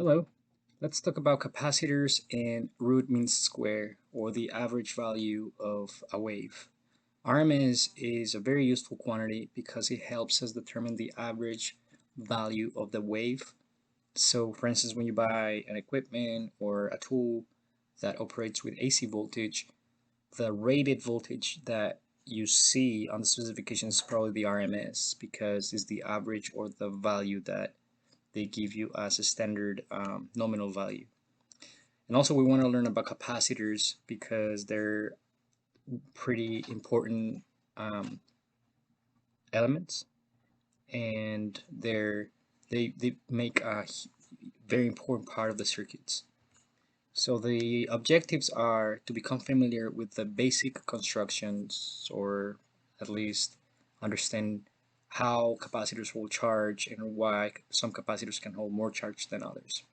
Hello, let's talk about capacitors and root mean square, or the average value of a wave. RMS is a very useful quantity because it helps us determine the average value of the wave. So for instance, when you buy an equipment or a tool that operates with AC voltage, the rated voltage that you see on the specification is probably the RMS because it's the average or the value that they give you as a standard nominal value. And also we want to learn about capacitors because they're pretty important um, elements, and they make a very important part of the circuits. So the objectives are to become familiar with the basic constructions, or at least understand how capacitors will charge and why some capacitors can hold more charge than others.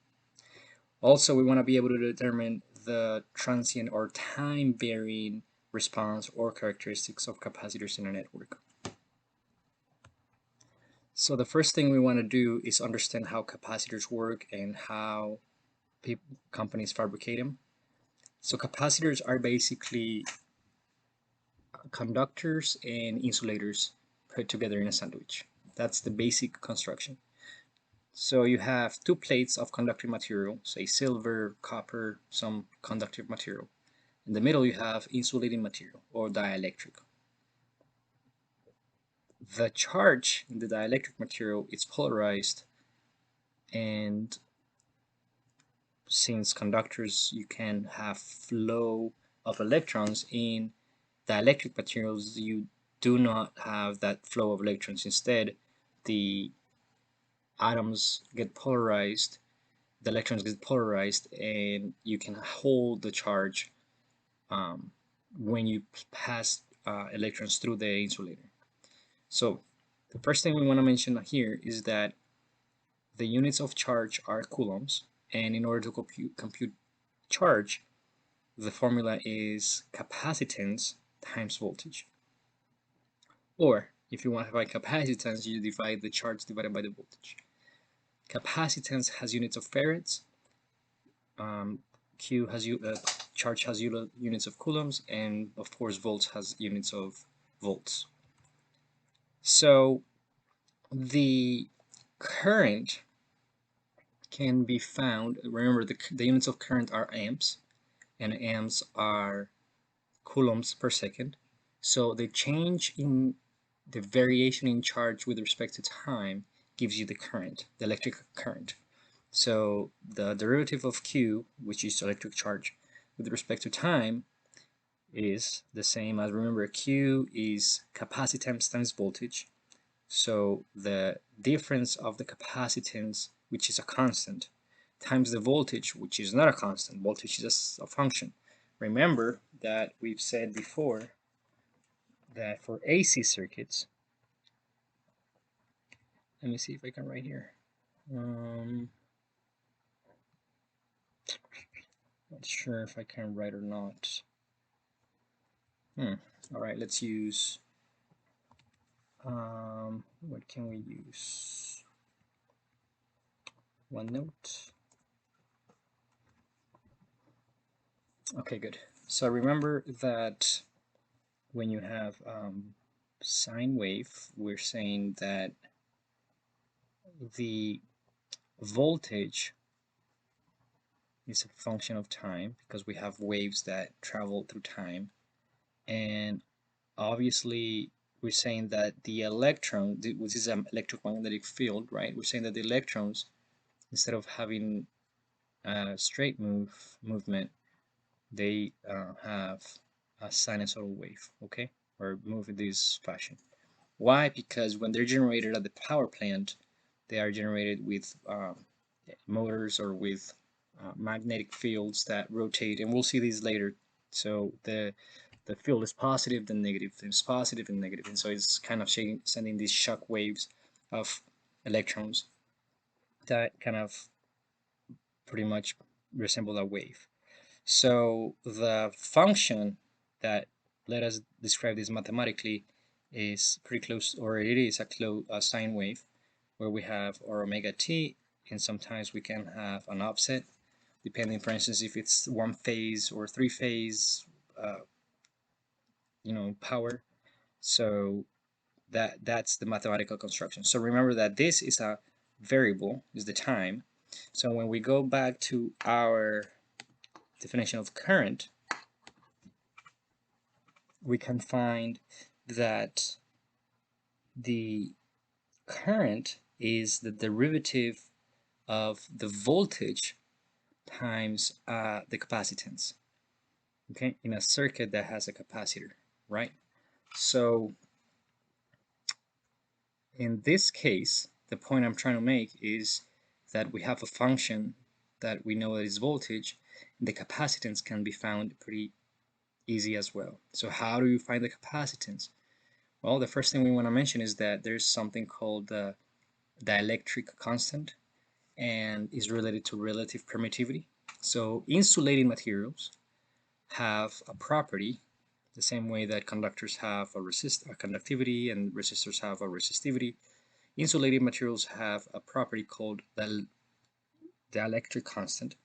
Also, we want to be able to determine the transient or time varying response or characteristics of capacitors in a network. So the first thing we want to do is understand how capacitors work and how companies fabricate them. So capacitors are basically conductors and insulators put together in a sandwich. That's the basic construction. So you have two plates of conducting material, say silver, copper, some conductive material. In the middle you have insulating material or dielectric. The charge in the dielectric material is polarized, and since conductors you can have flow of electrons, in dielectric materials you do not have that flow of electrons. Instead, the atoms get polarized, the electrons get polarized, and you can hold the charge um, when you pass electrons through the insulator. So the first thing we want to mention here is that the units of charge are coulombs, and in order to compute charge, the formula is capacitance times voltage. Or if you want to find capacitance, you divide the charge divided by the voltage. Capacitance has units of farads, Q has charge has units of coulombs, and of course volts has units of volts. So the current can be found, remember the units of current are amps, and amps are coulombs per second. So the change in the variation in charge with respect to time gives you the current, the electric current. So the derivative of Q, which is electric charge, with respect to time is the same as, remember, Q is capacitance times voltage. So the difference of the capacitance, which is a constant, times the voltage, which is not a constant. Voltage is just a function. Remember that we've said before that for AC circuits, let me see if I can write here. Not sure if I can write or not. All right, let's use, what can we use? OneNote. Okay, good. So remember that when you have sine wave, we're saying that the voltage is a function of time because we have waves that travel through time. And obviously we're saying that the electron, which is an electromagnetic field, right? We're saying that the electrons, instead of having a straight movement, they have a sinusoidal wave, okay? Or move in this fashion. Why? Because when they're generated at the power plant, they are generated with motors or with magnetic fields that rotate, and we'll see these later. So the field is positive, then negative, then it's positive and negative, and so it's kind of sending these shock waves of electrons that kind of pretty much resemble a wave. So the function that let us describe this mathematically is pretty close, or it is a sine wave, where we have our omega t and sometimes we can have an offset, depending, for instance, if it's one phase or three phase, uh, power. So that's the mathematical construction. So remember that this is a variable, is the time. So when we go back to our definition of current, we can find that the current is the derivative of the voltage times the capacitance, okay, in a circuit that has a capacitor, right? So in this case, the point I'm trying to make is that we have a function that we know that is voltage, and the capacitance can be found pretty easy as well. So how do you find the capacitance? Well, the first thing we want to mention is that there's something called the dielectric constant, and is related to relative permittivity. So insulating materials have a property the same way that conductors have a conductivity and resistors have a resistivity. Insulating materials have a property called the dielectric constant,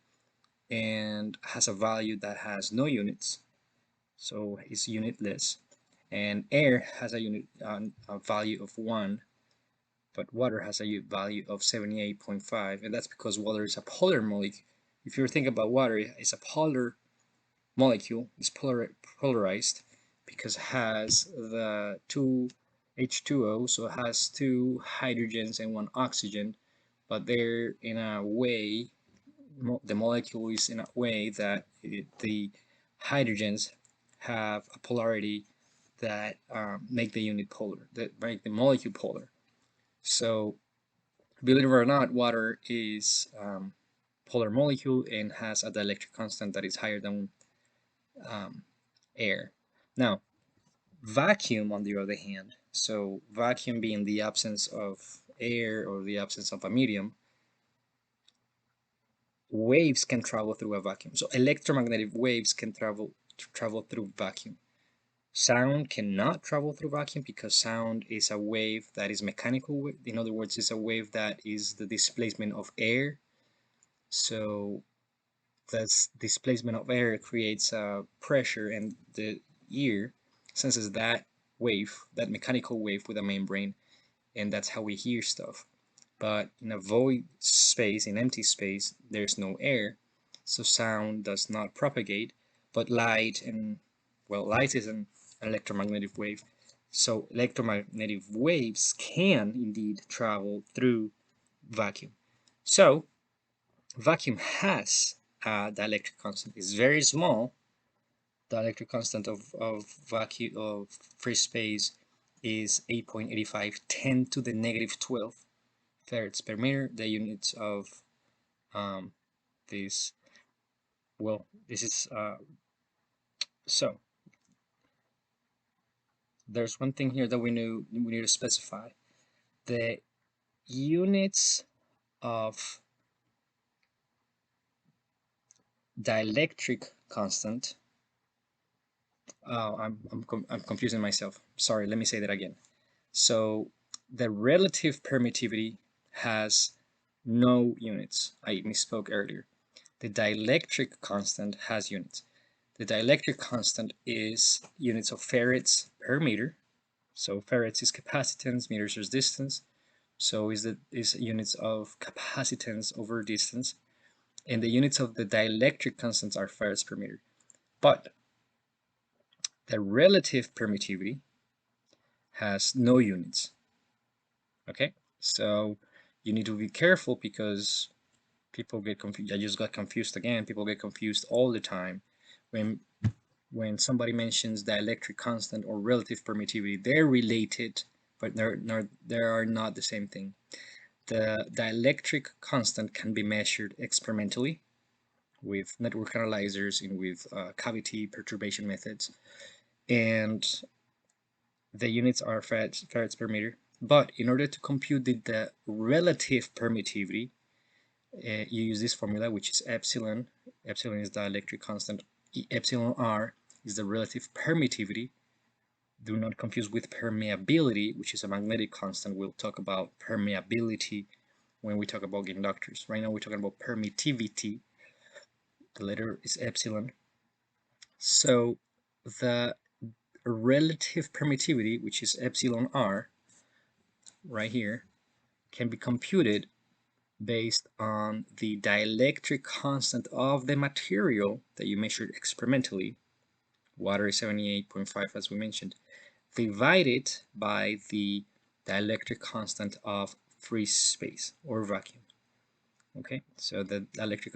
and has a value that has no units, so it's unitless. And air has a value of 1, but water has a value of 78.5, and that's because water is a polar molecule. If you think about water, it's a polar molecule, it's polarized because it has the two H2O, so it has two hydrogens and one oxygen, but they're in a way, the molecule is in a way that the hydrogens have a polarity that make the unit polar, that make the molecule polar. So believe it or not, water is polar molecule and has a dielectric constant that is higher than air. Now, vacuum, on the other hand, so vacuum being the absence of air or the absence of a medium, waves can travel through a vacuum. So electromagnetic waves can travel through vacuum. Sound cannot travel through vacuum because sound is a wave that is mechanical. In other words, it's a wave that is the displacement of air. So this displacement of air creates a pressure, and the ear senses that wave, that mechanical wave with a membrane, and that's how we hear stuff. But in a void space, in empty space, there's no air, so sound does not propagate. But light, and well, light is an electromagnetic wave, so electromagnetic waves can indeed travel through vacuum. So vacuum has a dielectric constant. It's very small. The electric constant of vacuum of free space is 8.85 10 to the negative 12 farads per meter. The units of this, well, this is so there's one thing here that we need to specify. The units of dielectric constant. Oh, I'm confusing myself. Sorry, let me say that again. So the relative permittivity has no units. I misspoke earlier. The dielectric constant has units. The dielectric constant is units of farads per meter. So farads is capacitance, meters is distance. So is units of capacitance over distance. And the units of the dielectric constants are farads per meter. But the relative permittivity has no units. Okay, so you need to be careful because people get confused. I just got confused again. People get confused all the time when somebody mentions dielectric constant or relative permittivity. They're related, but they are not the same thing. The dielectric constant can be measured experimentally with network analyzers and with cavity perturbation methods, and the units are farads per meter. But in order to compute the relative permittivity, you use this formula, which is epsilon. Epsilon is dielectric constant. Epsilon r is the relative permittivity. Do not confuse with permeability, which is a magnetic constant. We'll talk about permeability when we talk about inductors. Right now we're talking about permittivity. The letter is epsilon. So the relative permittivity, which is epsilon r, right here, can be computed based on the dielectric constant of the material that you measured experimentally. Water is 78.5, as we mentioned, divided by the dielectric constant of free space or vacuum. Okay, so the dielectric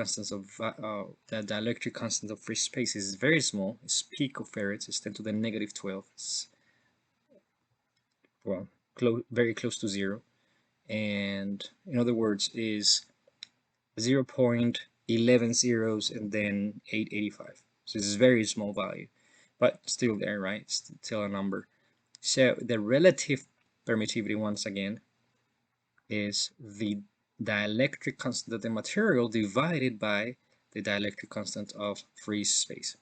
constant of free space is very small. It's picofarads. It's 10 to the negative 12. It's, well, very close to zero. And in other words, is 0.11 zeros and then 885. So this is a very small value, but still there, right? Still a number. So the relative permittivity, once again, is the dielectric constant of the material divided by the dielectric constant of free space.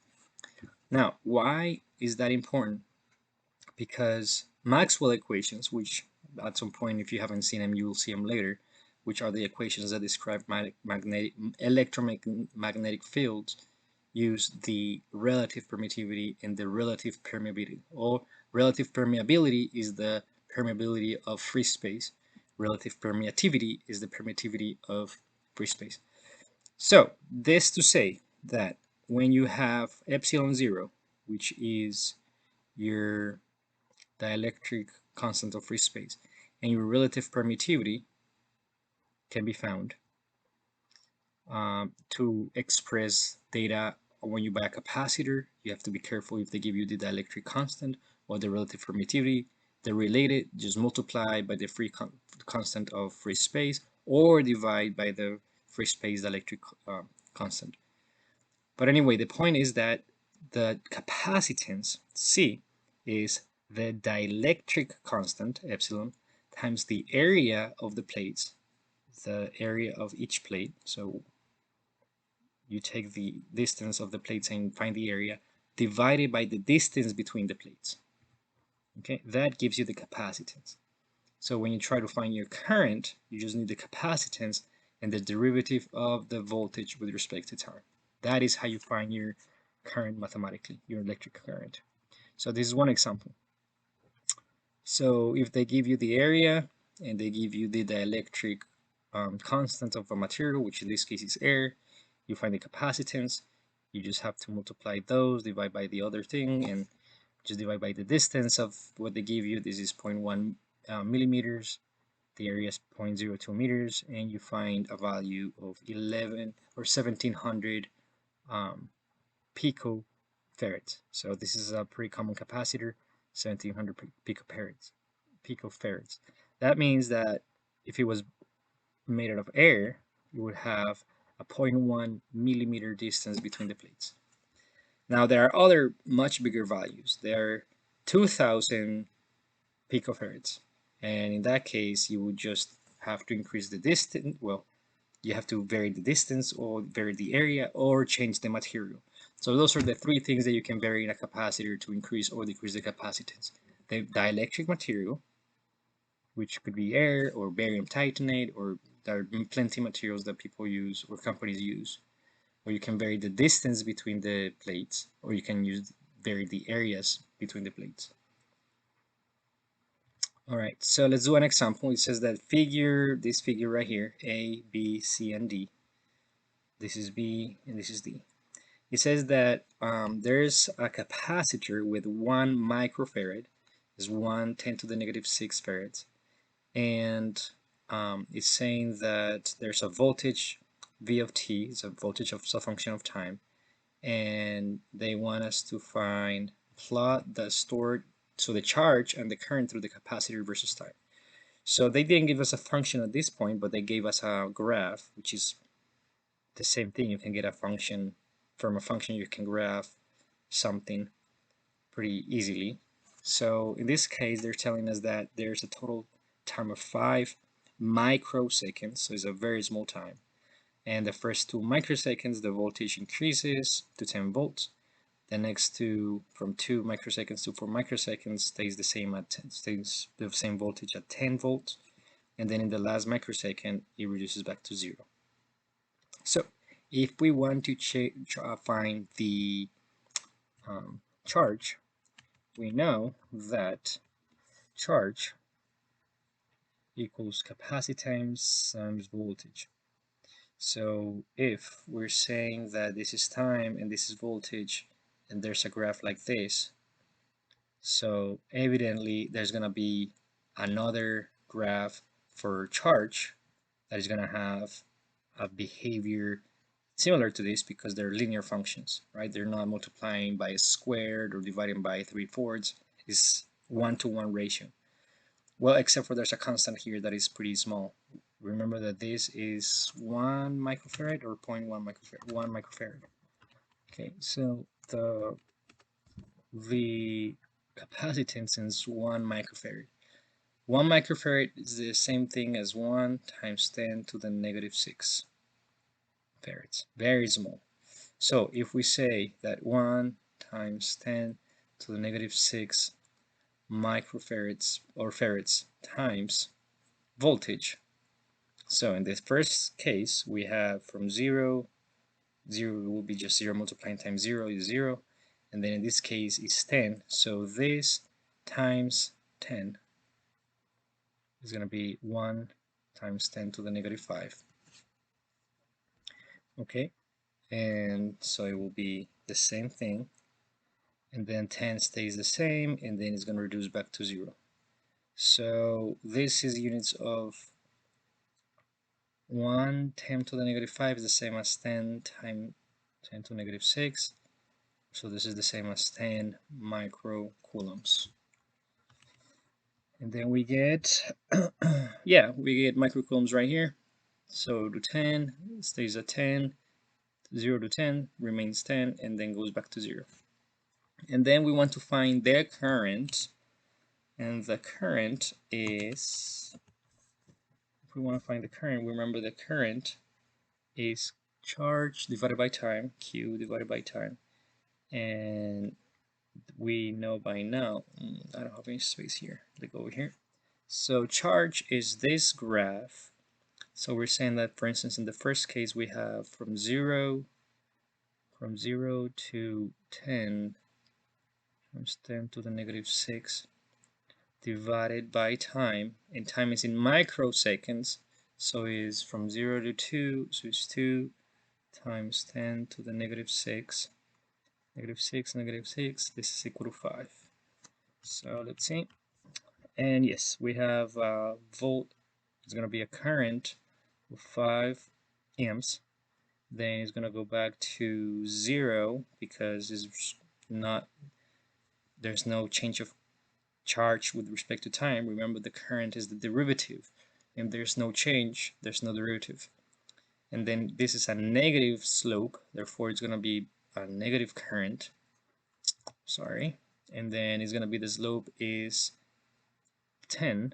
Now, why is that important? Because Maxwell equations, which at some point, if you haven't seen them, you will see them later, which are the equations that describe electromagnetic fields, use the relative permittivity and the relative permeability. Or relative permeability is the permeability of free space. Relative permittivity is the permittivity of free space. So this to say that when you have epsilon zero, which is your dielectric constant of free space, and your relative permittivity can be found to express data. When you buy a capacitor, you have to be careful if they give you the dielectric constant or the relative permittivity. They're related, just multiply by the constant of free space or divide by the free space dielectric constant. But anyway, the point is that the capacitance C is the dielectric constant epsilon times the area of the plates, the area of each plate. So you take the distance of the plates and find the area divided by the distance between the plates. Okay, that gives you the capacitance. So when you try to find your current, you just need the capacitance and the derivative of the voltage with respect to time. That is how you find your current mathematically, your electric current. So this is one example. So if they give you the area and they give you the dielectric constant of a material, which in this case is air, you find the capacitance. You just have to multiply those, divide by the other thing, and just divide by the distance of what they give you. This is 0.1 millimeters. The area is 0.02 meters, and you find a value of 11 or 1700 picofarads. So this is a pretty common capacitor, 1700 picofarads. That means that if it was made out of air, you would have a 0.1 millimeter distance between the plates. Now there are other much bigger values. There are 2000 picofarads, and in that case you would just have to increase the distance. Well, you have to vary the distance or vary the area or change the material. So those are the three things that you can vary in a capacitor to increase or decrease the capacitance. The dielectric material, which could be air or barium titanate, or there are plenty of materials that people use or companies use, or you can vary the distance between the plates, or you can vary the areas between the plates. All right, so let's do an example. It says that this figure right here, A, B, C, and D. This is B and this is D. It says that there's a capacitor with 1 microfarad, is 1 10 to the negative 6 farads, and it's saying that there's a voltage V of t, is a voltage of a function of time, and they want us to plot the stored, so the charge and the current through the capacitor versus time. So they didn't give us a function at this point, but they gave us a graph, which is the same thing. You can get a function from a function, you can graph something pretty easily. So in this case, they're telling us that there's a total time of 5 microseconds, so it's a very small time. And the first 2 microseconds, the voltage increases to 10 volts. The next from 2 microseconds to 4 microseconds stays the same voltage at 10 volts. and then in the last microsecond it reduces back to 0. So if we want to find the charge, we know that charge equals capacitance times voltage. So if we're saying that this is time and this is voltage, and there's a graph like this, so evidently there's going to be another graph for charge that is going to have a behavior similar to this because they're linear functions, right? They're not multiplying by a squared or dividing by 3/4. It's 1-to-1 ratio. Well, except for there's a constant here that is pretty small. Remember that this is 1 microfarad or 0.1 microfarad, 1 microfarad. Okay, so the capacitance is 1 microfarad. 1 microfarad is the same thing as 1 times 10 to the negative 6 farads, very small. So if we say that 1 times 10 to the negative 6 microfarads or farads times voltage, so in the first case we have from 0 will be just 0 multiplying times 0 is 0, and then in this case is 10, so this times 10 is going to be 1 times 10 to the negative 5. Okay, and so it will be the same thing, and then 10 stays the same, and then it's going to reduce back to 0. So this is units of 1 10 to the negative 5 is the same as 10 times 10 to the negative 6. So this is the same as 10 microcoulombs. And then we get, yeah, we get microcoulombs right here. So to 10 stays at 10, 0 to 10 remains 10, and then goes back to 0. And then we want to find their current, and the current is, if we want to find the current, remember the current is charge divided by time, Q divided by time, and we know by now, I don't have any space here, let's go over here. So charge is this graph. So we're saying that, for instance, in the first case we have from 0 to 10 times 10 to the negative 6 divided by time, and time is in microseconds, so is from 0 to 2, so it's 2 times 10 to the negative 6, negative 6, negative 6, this is equal to 5. So let's see, and yes, we have volt, it's going to be a current of 5 amps, then it's going to go back to 0 because it's not, there's no change of charge with respect to time. Remember, the current is the derivative, and there's no change, there's no derivative. And then this is a negative slope, therefore it's going to be a negative current, sorry, and then it's going to be, the slope is 10,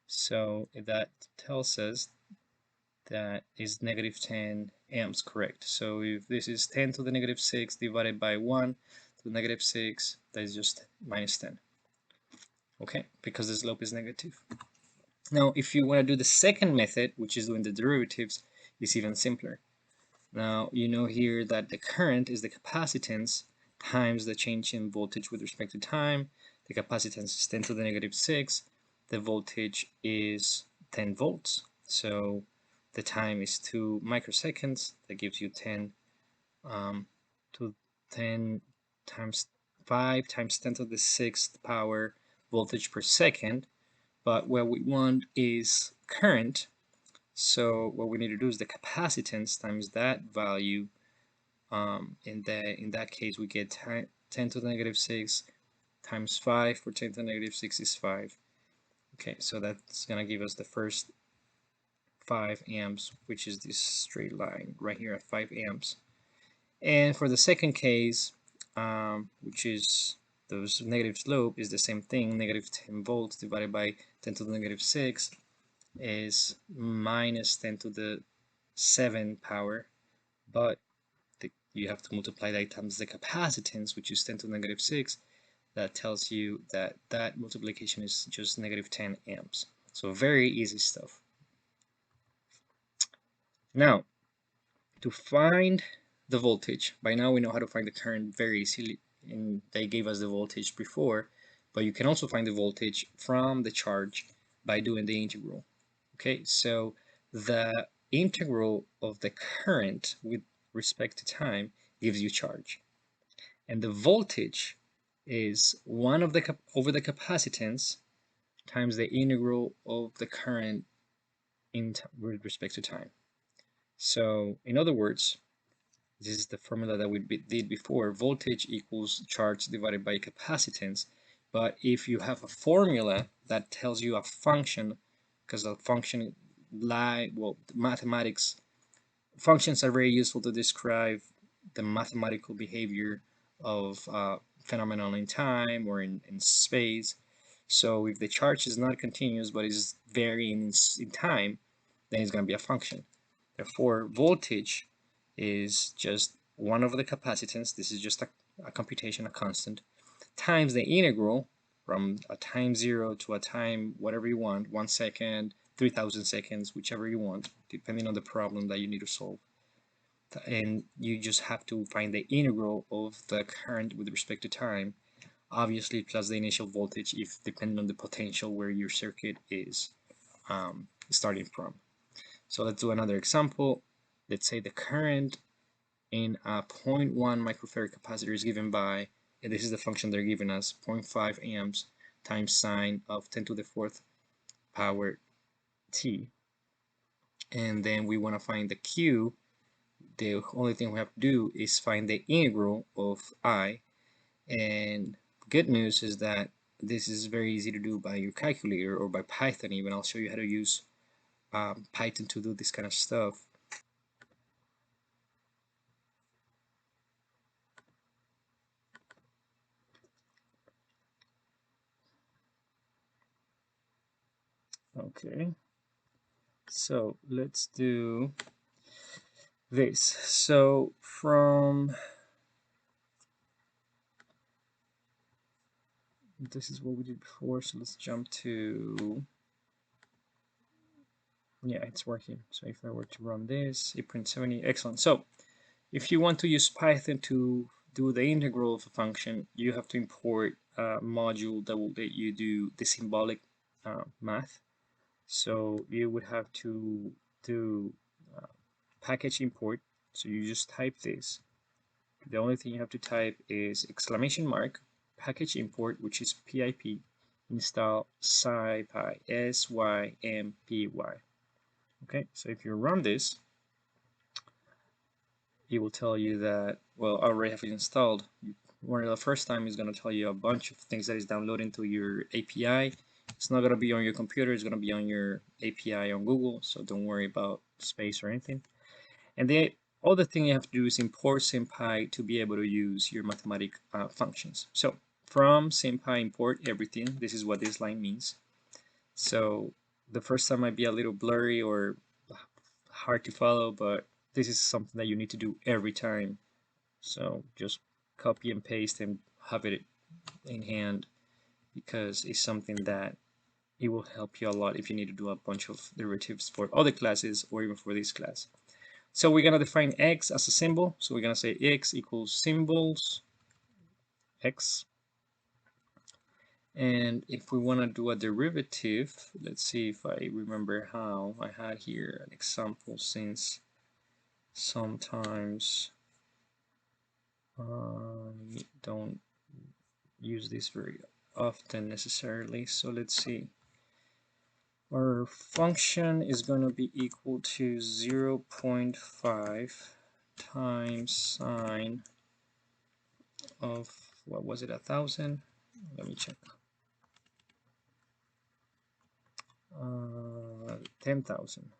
so that tells us that is negative 10 amps, correct? So if this is 10 to the negative 6 divided by 1 to the negative 6, that is just minus 10. Okay, because the slope is negative. Now, if you want to do the second method, which is doing the derivatives, it's even simpler. Now, you know here that the current is the capacitance times the change in voltage with respect to time. The capacitance is 10 to the negative 6. The voltage is 10 volts. So the time is 2 microseconds. That gives you 10 to 10 times 5 times 10 to the 6th power voltage per second. But what we want is current. So what we need to do is the capacitance times that value. In that case, we get 10 to the negative 6 times 5 for 10 to the negative 6 is 5. Okay, so that's going to give us the first 5 amps, which is this straight line right here at 5 amps. And for the second case, which is the negative slope, is the same thing. Negative 10 volts divided by 10 to the negative 6 is minus 10 to the 7 power, but you have to multiply that times the capacitance, which is 10 to the negative 6. That tells you that that multiplication is just negative 10 amps. So very easy stuff. Now, to find the voltage, by now we know how to find the current very easily, and they gave us the voltage before, but you can also find the voltage from the charge by doing the integral. Okay, so the integral of the current with respect to time gives you charge, and the voltage is one of the over the capacitance times the integral of the current with respect to time. So in other words, this is the formula that we did before. Voltage equals charge divided by capacitance. But if you have a formula that tells you a function, because a function well, mathematics functions are very useful to describe the mathematical behavior of phenomenon in time or in space. So if the charge is not continuous but is varying in time, then it's going to be a function. Therefore, voltage is just one over the capacitance. This is just a computation, a constant, times the integral from a time 0 to a time whatever you want, 1 second, 3,000 seconds, whichever you want, depending on the problem that you need to solve. And you just have to find the integral of the current with respect to time, obviously plus the initial voltage if depending on the potential where your circuit is starting from. So let's do another example. Let's say the current in a 0.1 microfarad capacitor is given by, and this is the function they're giving us, 0.5 amps times sine of 10 to the 4th power t. And then we want to find the Q. The only thing we have to do is find the integral of I. And good news is that this is very easy to do by your calculator or by Python even. I'll show you how to use Python to do this kind of stuff. Okay, so let's do this. So this is what we did before, so let's jump to, yeah, it's working. So if I were to run this, 8.70, excellent. So if you want to use Python to do the integral of a function, you have to import a module that will let you do the symbolic math. So you would have to do package import. So you just type this. The only thing you have to type is exclamation mark package import, which is pip install SciPy, SYMPY. Okay, so if you run this, it will tell you that, well, I already have it installed. When the first time is going to tell you a bunch of things that is downloading to your API. It's not going to be on your computer, it's going to be on your API on Google, so don't worry about space or anything. And the other thing you have to do is import SciPy to be able to use your mathematic functions. So from SciPy import everything. This is what this line means. So the first time might be a little blurry or hard to follow, but this is something that you need to do every time. So just copy and paste and have it in hand, because it's something that it will help you a lot if you need to do a bunch of derivatives for other classes or even for this class. So we're going to define x as a symbol. So we're going to say x equals symbols x. And if we want to do a derivative, let's see if I remember how. I had here an example, since sometimes don't use this very often necessarily. So let's see. Our function is going to be equal to 0.5 times sine of, what was it, 1,000? Let me check. 10,000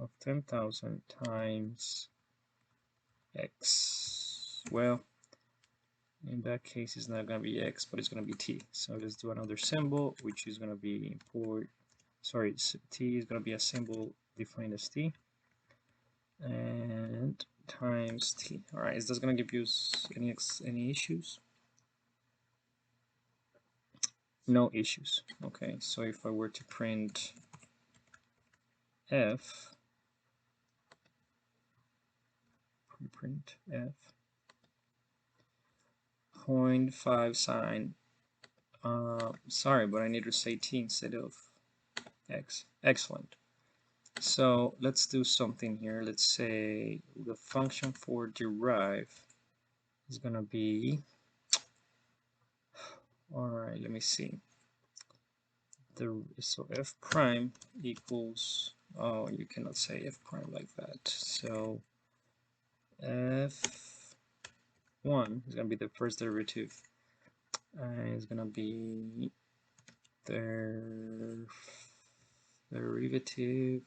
of 10,000 times x. Well, in that case, it's not going to be x, but it's going to be t. So let's do another symbol, which is going to be import. Sorry, t is going to be a symbol defined as t, and times t. All right, is this going to give you any issues? no issues. Okay, so if I were to print f, print f, 0.5 sine, sorry, but I need to say t instead of x. Excellent. So let's do something here. Let's say the function for derive is gonna be, all right, let me see. So f prime equals, oh, you cannot say f prime like that. So f1 is gonna be the first derivative, and it's gonna be the derivative,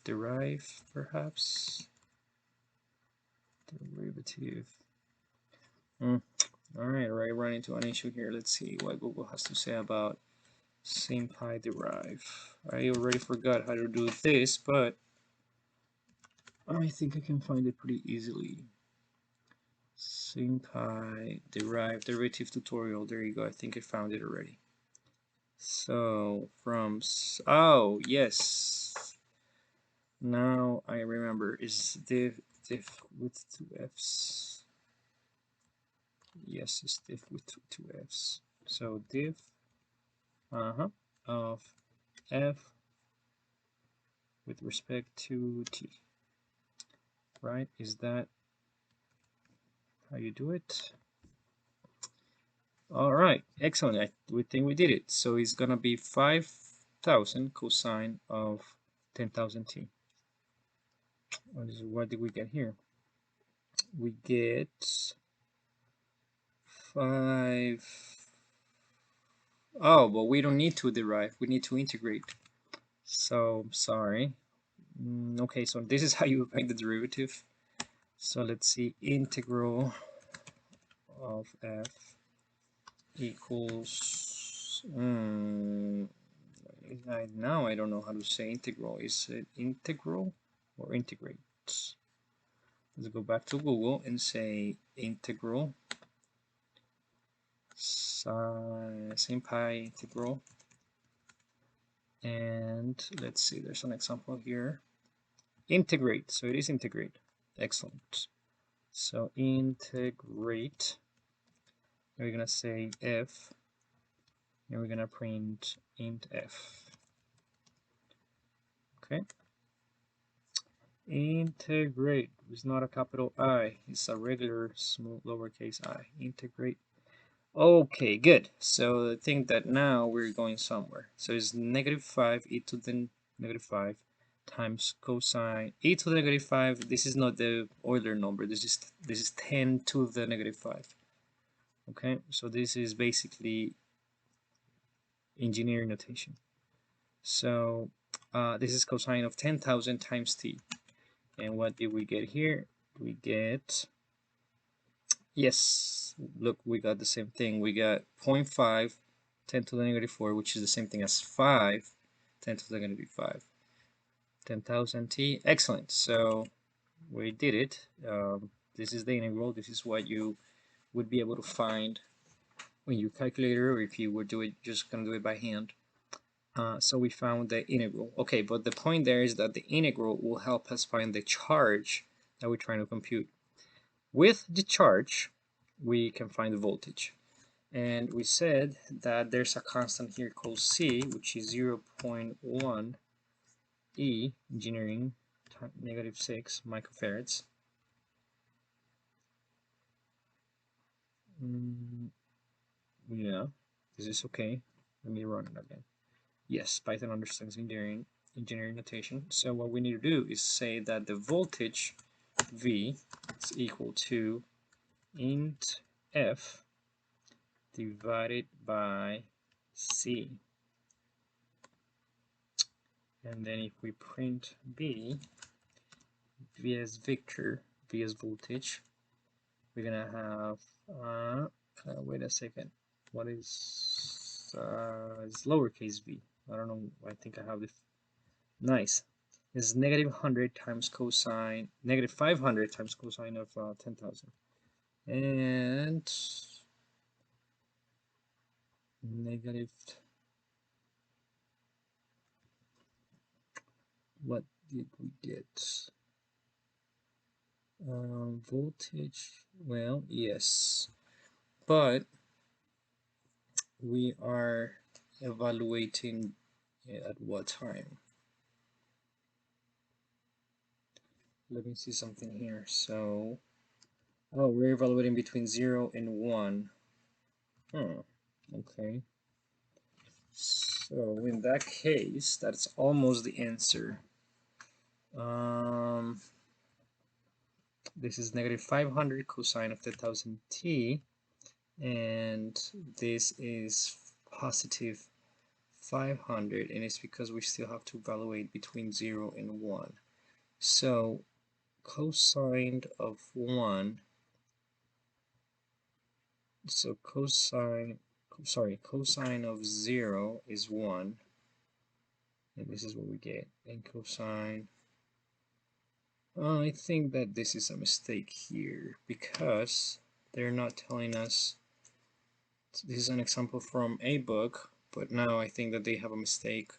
derive perhaps, derivative. All right, run into an issue here. Let's see what Google has to say about sim pi derive. I already forgot how to do this, but I think I can find it pretty easily. Sim pi derive derivative tutorial. There you go. I think I found it already. So from, oh yes, now I remember, is diff with two f's. Yes, it's diff with two f's. So diff of f with respect to t, right? Is that how you do it? All right, excellent. We think we did it. So it's gonna be 5,000 cosine of 10,000 t. What did we get here? We get 5. Oh, but we don't need to derive. We need to integrate. So sorry. Okay, so this is how you find the derivative. So let's see, integral of f equals, now I don't know how to say integral. Is it integral or integrate? Let's go back to Google and say integral, sim pi integral, and let's see, there's an example here. Integrate, so it is integrate. Excellent. So integrate, we're gonna say f, and we're gonna print int f. Okay. Integrate is not a capital I, it's a regular small lowercase I. Integrate. Okay, good. So I think that now we're going somewhere. So it's -5 e to the -5 times cosine e to the -5. This is not the Euler number. This is 10 to the -5. Okay, so this is basically engineering notation. So this is cosine of 10,000 times t. And what did we get here? We get, yes, look, we got the same thing. We got 0.5 10 to the -4, which is the same thing as 5 10 to the -5. 10,000 t. Excellent. So we did it. This is the integral. This is what you would be able to find when you calculator, or if you would do it, just gonna do it by hand. So we found the integral. Okay, but the point there is that the integral will help us find the charge that we're trying to compute. With the charge, we can find the voltage. And we said that there's a constant here called C, which is 0.1 E, engineering, -6 microfarads. Yeah, this is okay. Let me run it again. Yes, Python understands engineering notation. So what we need to do is say that the voltage V is equal to int F divided by C. And then if we print B, V as Victor, V as voltage, we're gonna have, wait a second, what is, it's lowercase v. I don't know, I think I have this. Nice. It's -100 times cosine, -500 times cosine of 10,000. And negative, what did we get? Voltage, well, yes, but we are evaluating at what time? Let me see something here. So, oh, we're evaluating between 0 and 1. Okay. So in that case, that's almost the answer. This is negative 500 cosine of 10,000 t, and this is positive 500, and it's because we still have to evaluate between 0 and 1. So cosine of 1, so cosine of 0 is 1, and this is what we get. And cosine, I think that this is a mistake here because they're not telling us. This is an example from a book, but now I think that they have a mistake.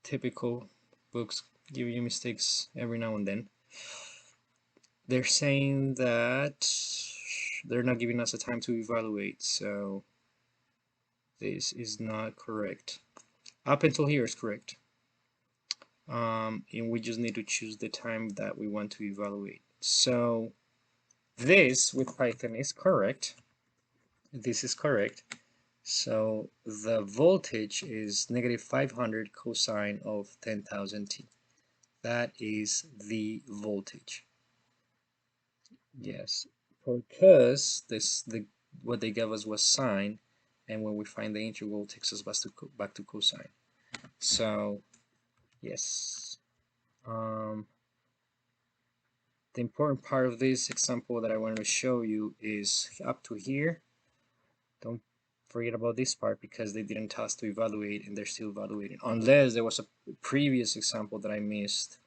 Typical books give you mistakes every now and then. They're saying that they're not giving us a time to evaluate, so this is not correct. Up until here is correct. And we just need to choose the time that we want to evaluate. So this with Python is correct. This is correct. So the voltage is negative 500 cosine of 10,000 t. That is the voltage. Yes, because what they gave us was sine, and when we find the integral, it takes us back to cosine. So yes, the important part of this example that I wanted to show you is up to here. Don't forget about this part because they didn't tell us to evaluate, and they're still evaluating, unless there was a previous example that I missed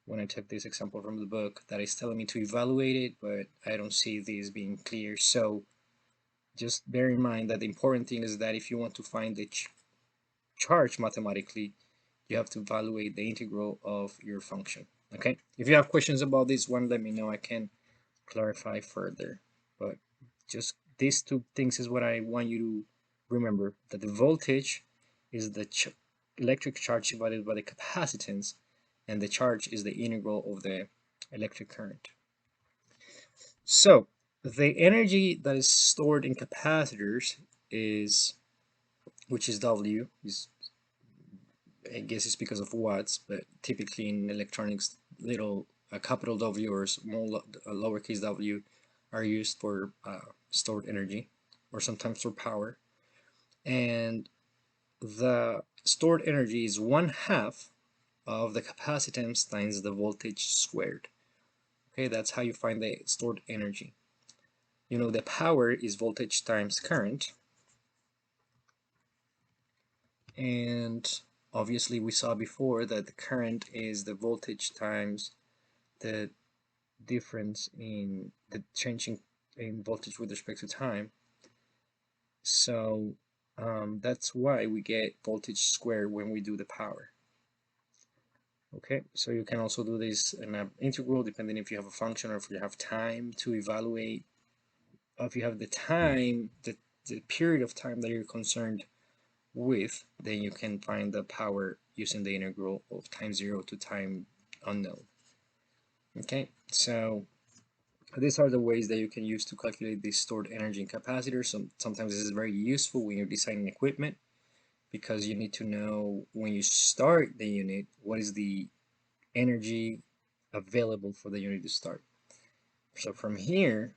when I took this example from the book that is telling me to evaluate it, but I don't see this being clear. So just bear in mind that the important thing is that if you want to find the charge mathematically, you have to evaluate the integral of your function. Okay, if you have questions about this one, let me know. I can clarify further, but just these two things is what I want you to remember, that the voltage is the electric charge divided by the capacitance, and the charge is the integral of the electric current. So the energy that is stored in capacitors is, which is W, is, I guess it's because of watts, but typically in electronics, little capital W or small lowercase w are used for stored energy, or sometimes for power. And the stored energy is 1/2 of the capacitance times the voltage squared. Okay, that's how you find the stored energy. You know, the power is voltage times current, and obviously we saw before that the current is the voltage times the difference in the changing in voltage with respect to time. So that's why we get voltage squared when we do the power. Okay, so you can also do this in an integral depending if you have a function or if you have time to evaluate. If you have the time, the period of time that you're concerned with, then you can find the power using the integral of time 0 to time unknown. Okay, so these are the ways that you can use to calculate the stored energy in capacitors. Sometimes this is very useful when you're designing equipment, because you need to know when you start the unit what is the energy available for the unit to start. So from here,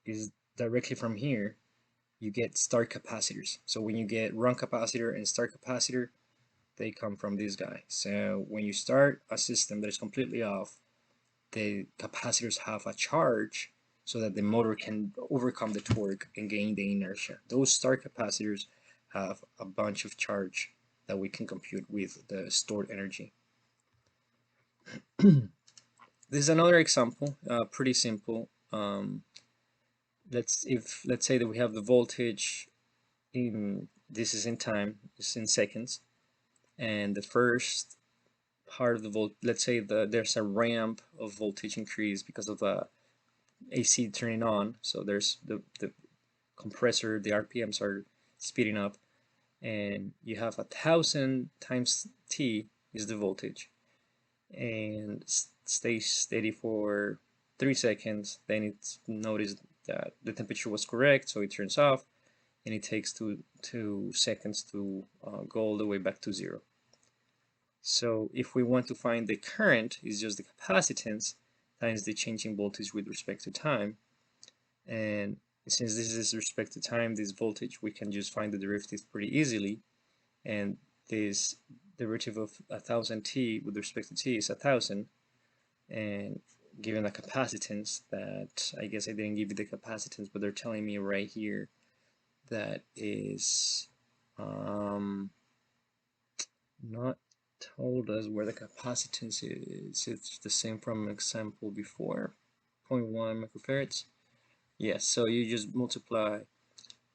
is directly from here, you get start capacitors. So when you get run capacitor and start capacitor, they come from this guy. So when you start a system that is completely off, the capacitors have a charge so that the motor can overcome the torque and gain the inertia. Those start capacitors have a bunch of charge that we can compute with the stored energy. This is another example, pretty simple. Let's say that we have the voltage this is in time, it's in seconds, and the first part of the let's say there's a ramp of voltage increase because of the AC turning on, so there's the compressor, the RPMs are speeding up, and you have 1,000 times T is the voltage, and stays steady for 3 seconds. Then it's noticed that the temperature was correct, so it turns off, and it takes 2 seconds to go all the way back to 0. So if we want to find the current, is just the capacitance times the changing voltage with respect to time. And since this is respect to time, this voltage, we can just find the derivative pretty easily. And this derivative of 1,000 T with respect to T is 1,000. And given a capacitance that, I guess I didn't give you the capacitance, but they're telling me right here that is not told us where the capacitance is. It's the same from an example before, 0.1 microfarads. Yes, so you just multiply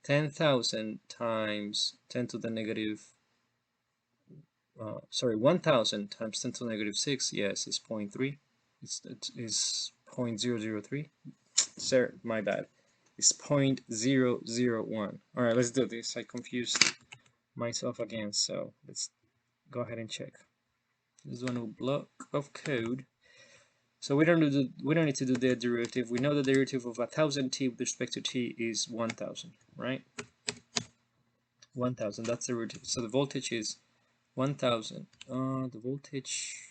10,000 times 10 to the negative, 1,000 times 10 to the negative 6, yes, it's 0.3. It's 0.003. Sir, my bad. It's 0.001. All right, let's do this. I confused myself again, so let's go ahead and check. This is one block of code. So we don't need to do the derivative. We know the derivative of 1,000 T with respect to T is 1,000, right? 1,000, that's the derivative. So the voltage is 1,000. The voltage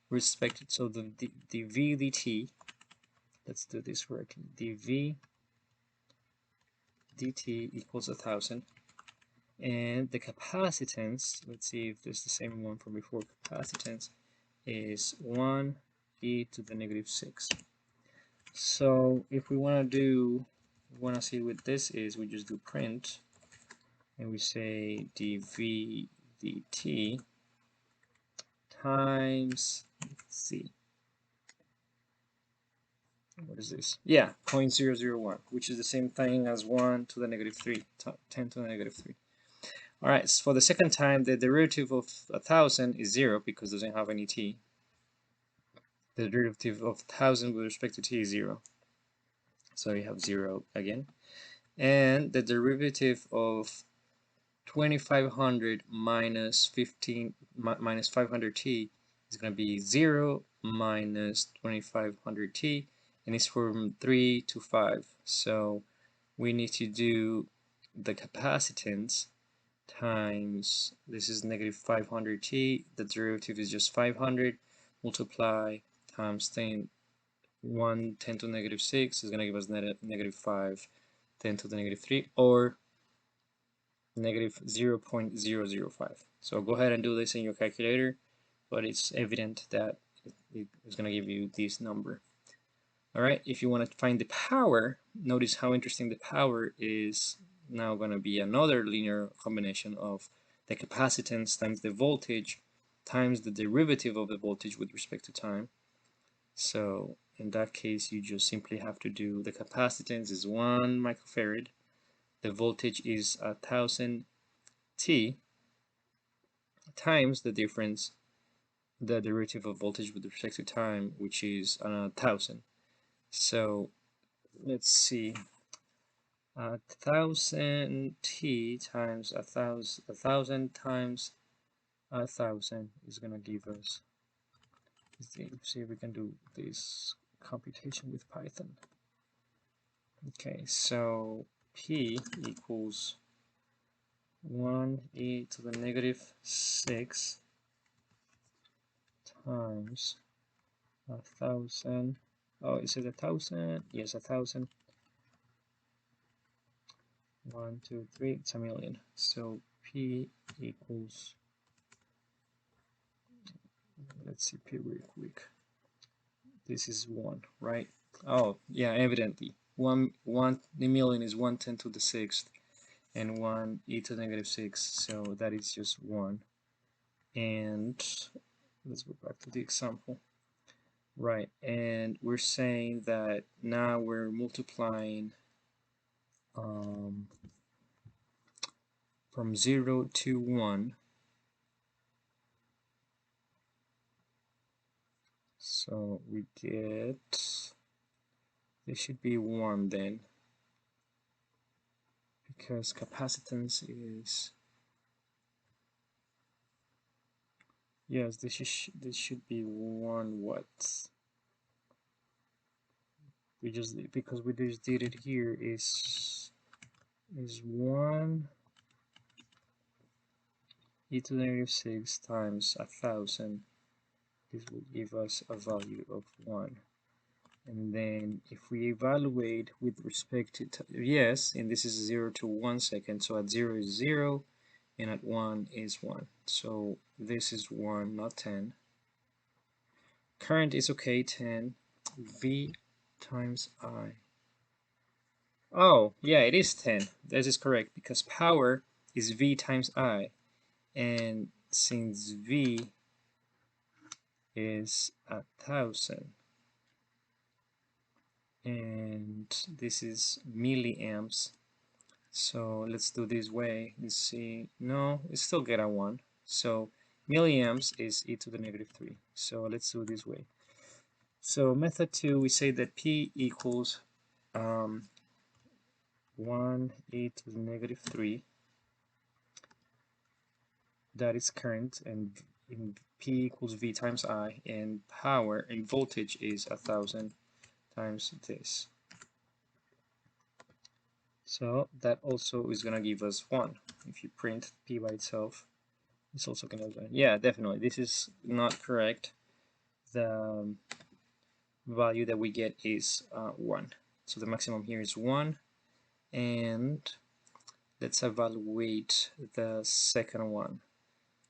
respected. So the V dt. Let's do this correctly. dV dt equals 1,000. And the capacitance, let's see if there's the same one from before, capacitance is 1 e to the negative 6. So if we want to see what this is, we just do print, and we say dV dt times, let's see, what is this? Yeah, 0.001, which is the same thing as 1 to the negative 3, 10 to the negative 3. All right, so for the second time, the derivative of 1,000 is 0 because it doesn't have any t. The derivative of 1,000 with respect to t is 0. So you have 0 again. And the derivative of 2,500 minus 500t is going to be 0 minus 2,500t, and it's from 3 to 5. So we need to do the capacitance times, this is negative 500t, the derivative is just 500, multiply times 10 to the negative 6 is going to give us negative 5, 10 to the negative 3, or negative 0.005. So go ahead and do this in your calculator, but it's evident that it is going to give you this number. Alright, if you want to find the power, notice how interesting the power is now going to be another linear combination of the capacitance times the voltage times the derivative of the voltage with respect to time. So in that case, you just simply have to do the capacitance is 1 microfarad, the voltage is 1,000 T times the difference, the derivative of voltage with respect to time, which is 1,000. So let's see, 1,000 T times 1,000 times 1,000 is going to give us, let's see if we can do this computation with Python. Okay, so P equals 1 e to the negative 6 times 1,000. Oh, is it 1,000? Yes, 1,000. 1, 2, 3, it's a million. So P equals, let's see P real quick. This is 1, right? Oh, yeah, evidently. 1 the million is 1/10 to the 6th, and 1 e to the negative 6, so that is just 1. And let's go back to the example. Right, and we're saying that now we're multiplying from 0 to 1. So we get, this should be 1 then, because capacitance is, yes, this should be 1 watt. We just, because we just did it here, is 1 e to the negative 6 times 1,000. This will give us a value of 1. And then if we evaluate with respect to yes, and this is 0 to 1 second, so at 0 is 0 and at 1 is 1, so this is 1, not 10. Current is okay, 10. V times I. Oh yeah, it is 10. This is correct, because power is V times I, and since V is 1,000 and this is milliamps, so let's do this way. Let's see, no, it's still get a 1, so milliamps is e to the negative 3. So let's do this way. So method 2, we say that P equals 1 e to the negative 3, that is current, and in P equals V times I, and power and voltage is 1,000 times this. So that also is going to give us 1. If you print P by itself, it's also going to, yeah, definitely, this is not correct. The value that we get is 1. So the maximum here is 1. And let's evaluate the second one.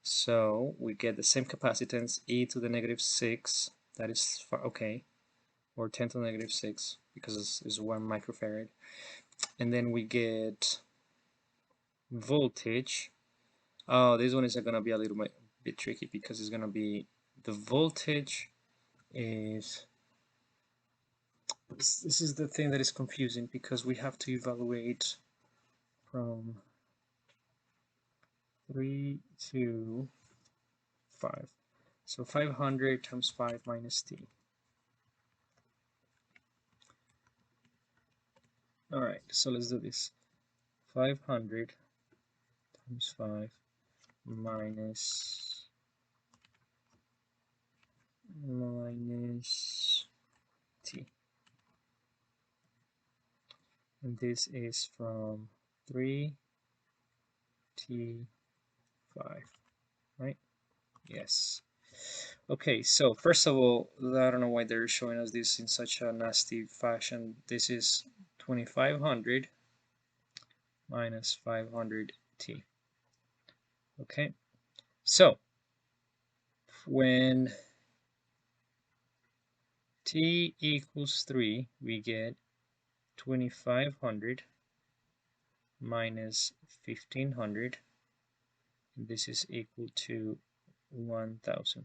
So we get the same capacitance, e to the negative 6, that is okay, or 10 to the negative 6, because it's 1 microfarad. And then we get voltage. Oh, this one is going to be a little bit tricky, because it's going to be, the voltage is, this is the thing that is confusing, because we have to evaluate from 3 to 5. So 500 times 5 minus t. Alright, so let's do this. 500 times 5 minus t. And this is from 3 t 5, right? Yes. Okay, so first of all, I don't know why they're showing us this in such a nasty fashion. This is 2500 minus 500t. Okay, so when t equals 3, we get 2500 minus 1500. This is equal to 1000.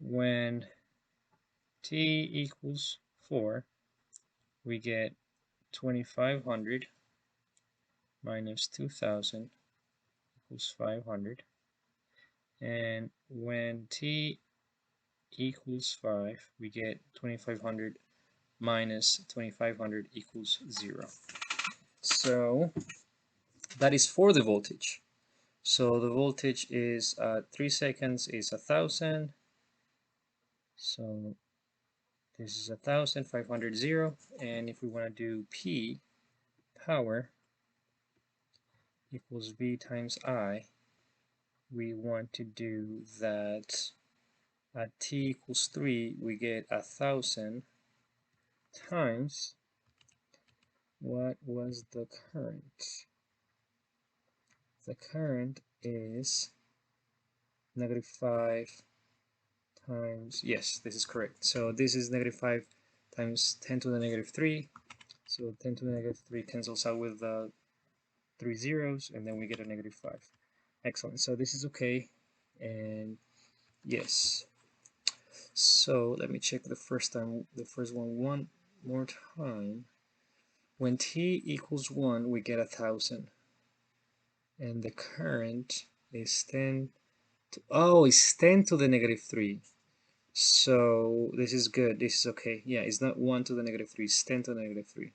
When t equals 4, we get 2500 minus 2000 equals 500. And when t equals 5, we get 2500 minus 2500 equals 0. So that is for the voltage. So the voltage is 3 seconds is 1000. So this is 1500 0. And if we want to do P, power equals V times I, we want to do that at t equals 3, we get 1000 times, what was the current? The current is negative 5 times, yes, this is correct. So this is negative 5 times 10 to the negative 3. So 10 to the negative 3 cancels out with 3 zeros, and then we get a negative 5. Excellent. So this is okay. And yes. So let me check the first one more time. When t equals 1, we get 1000. and the current is 10 to, oh, it's 10 to the negative 3. So this is good. This is okay. Yeah, it's not 1 to the negative 3. It's 10 to the negative 3.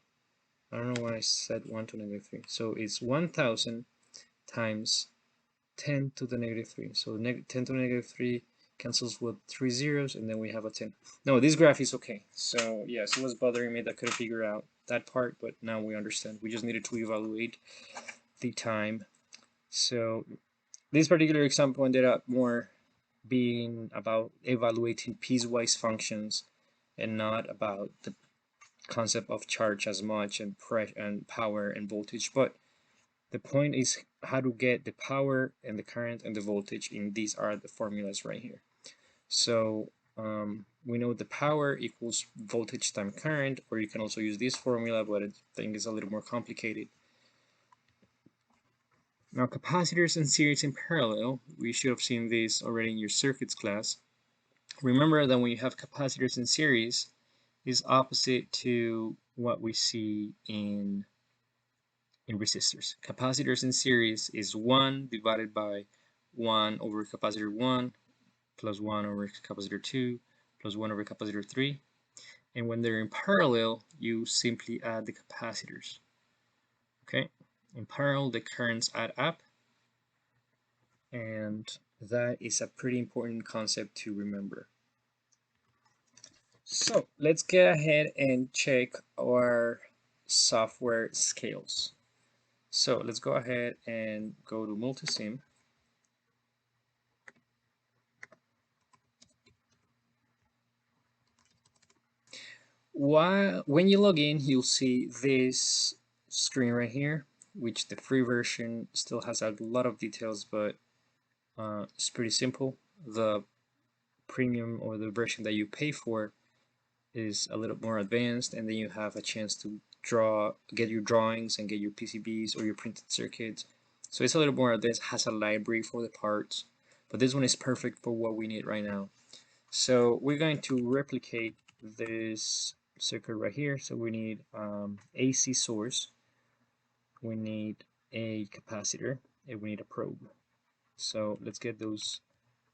I don't know why I said 1 to the negative 3. So it's 1000 times 10 to the negative 3. So 10 to the negative 3 cancels with 3 zeros, and then we have a 10. No, this graph is okay. So yes, it was bothering me that I couldn't figure out that part, but now we understand. We just needed to evaluate the time. So this particular example ended up more being about evaluating piecewise functions and not about the concept of charge as much and pressure and power and voltage. But the point is how to get the power and the current and the voltage, and these are the formulas right here. So we know the power equals voltage times current, or you can also use this formula, but I think it's a little more complicated. Now, capacitors in series and parallel, we should have seen this already in your circuits class. Remember that when you have capacitors in series, is opposite to what we see in resistors. Capacitors in series is 1 divided by 1 over capacitor 1 plus 1 over capacitor 2 plus 1 over capacitor 3. And when they're in parallel, you simply add the capacitors. Okay, in parallel, the currents add up, and that is a pretty important concept to remember. So let's get ahead and check our software scales. So let's go ahead and go to Multisim. When you log in, you'll see this screen right here, which the free version still has a lot of details, but it's pretty simple. The premium or the version that you pay for is a little more advanced, and then you have a chance to get your drawings and get your PCBs or your printed circuits. So it's a little more advanced, has a library for the parts, but this one is perfect for what we need right now. So we're going to replicate this circuit right here. So we need AC source, we need a capacitor, and we need a probe. So let's get those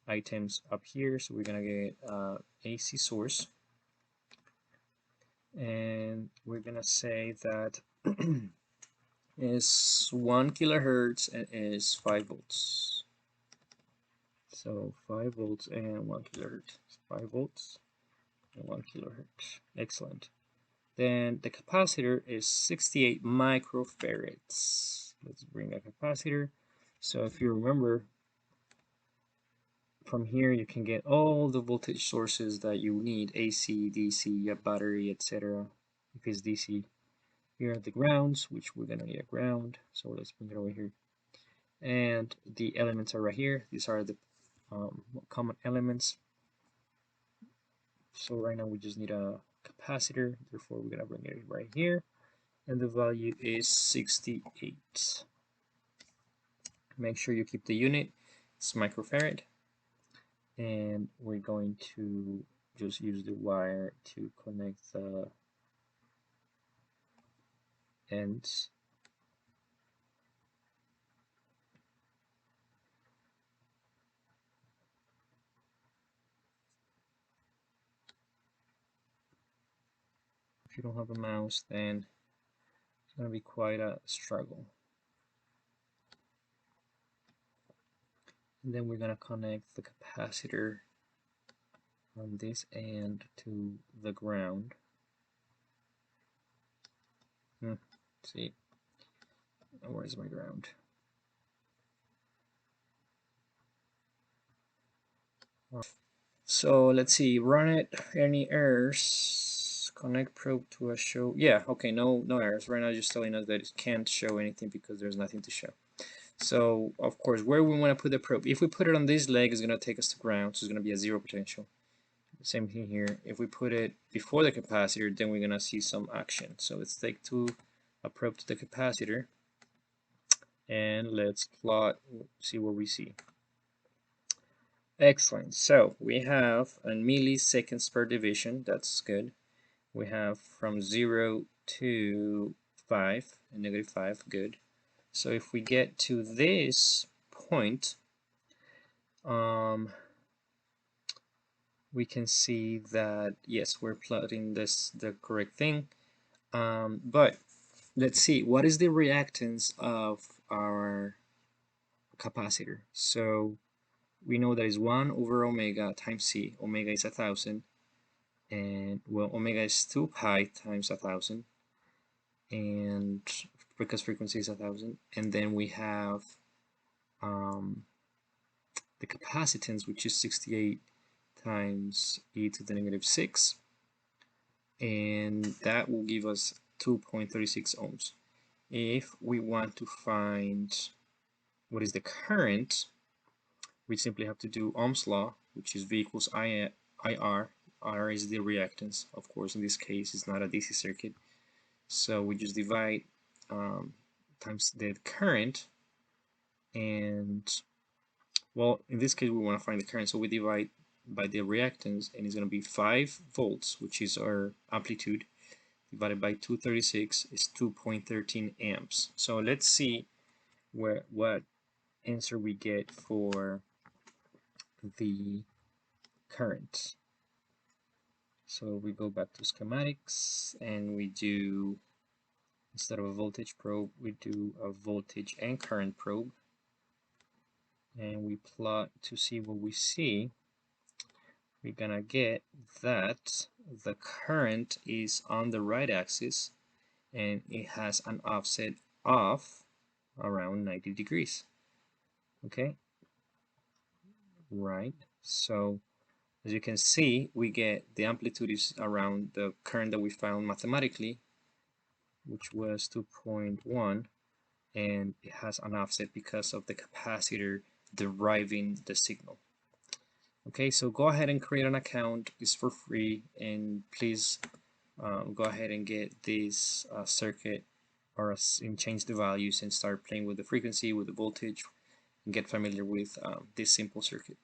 items up here. So we're gonna get AC source, and we're gonna say that is 1 kilohertz and is 5 volts. So 5 volts and 1 kilohertz. 5 volts and 1 kilohertz. Excellent. Then the capacitor is 68 microfarads. Let's bring a capacitor. So if you remember, from here you can get all the voltage sources that you need: AC, DC, a battery, etc. If it's DC, here are the grounds, which we're gonna need a ground. So let's bring it over here. And the elements are right here. These are the common elements. So right now we just need a capacitor, therefore we're gonna bring it right here, and the value is 68. Make sure you keep the unit, it's microfarad, and we're going to just use the wire to connect the ends. If you don't have a mouse, then it's going to be quite a struggle. And then we're going to connect the capacitor on this end to the ground. See, where's my ground? So let's see, run it, any errors, connect probe to a show. Yeah, okay, no errors. Right now just telling us that it can't show anything because there's nothing to show. So of course, where we want to put the probe, if we put it on this leg, it's going to take us to ground, so it's going to be a zero potential. Same thing here. If we put it before the capacitor, then we're going to see some action. So let's take a probe to the capacitor, and let's plot, see what we see. Excellent. So we have a milliseconds per division. That's good. We have from 0 to 5, and -5, good. So if we get to this point, we can see that yes, we're plotting this the correct thing. But let's see, what is the reactance of our capacitor? So we know that is 1 over omega times c. Omega is 1,000, and well, omega is 2 pi times 1,000, and because frequency is 1,000, and then we have the capacitance, which is 68 times e to the negative 6, and that will give us 2.36 ohms. If we want to find what is the current, we simply have to do Ohm's law, which is V equals IR. R is the reactance. Of course, in this case, it's not a DC circuit. So we just divide times the current, and well, in this case, we want to find the current, so we divide by the reactance, and it's going to be 5 volts, which is our amplitude, divided by 236 is 2.13 amps. So let's see what answer we get for the current. So we go back to schematics, and we do, instead of a voltage probe, we do a voltage and current probe, and we plot to see what we see. We're gonna get that the current is on the right axis, and it has an offset of around 90 degrees. Okay, right. So as you can see, we get the amplitude is around the current that we found mathematically, which was 2.1, and it has an offset because of the capacitor deriving the signal. Okay, so go ahead and create an account. It's for free, and please go ahead and get this circuit and change the values and start playing with the frequency, with the voltage, and get familiar with this simple circuit.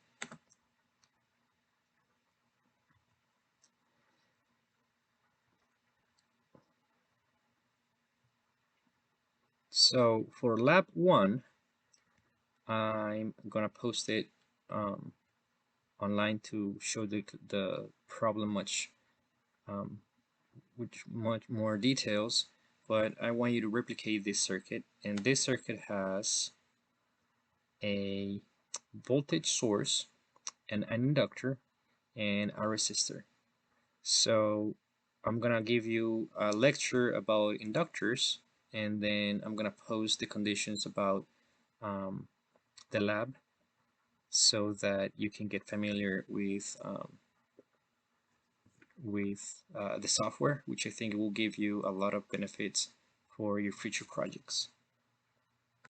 So for lab 1, I'm gonna post it online to show the problem with much more details, but I want you to replicate this circuit, and this circuit has a voltage source and an inductor and a resistor. So I'm gonna give you a lecture about inductors, and then I'm gonna post the conditions about the lab so that you can get familiar with the software, which I think will give you a lot of benefits for your future projects.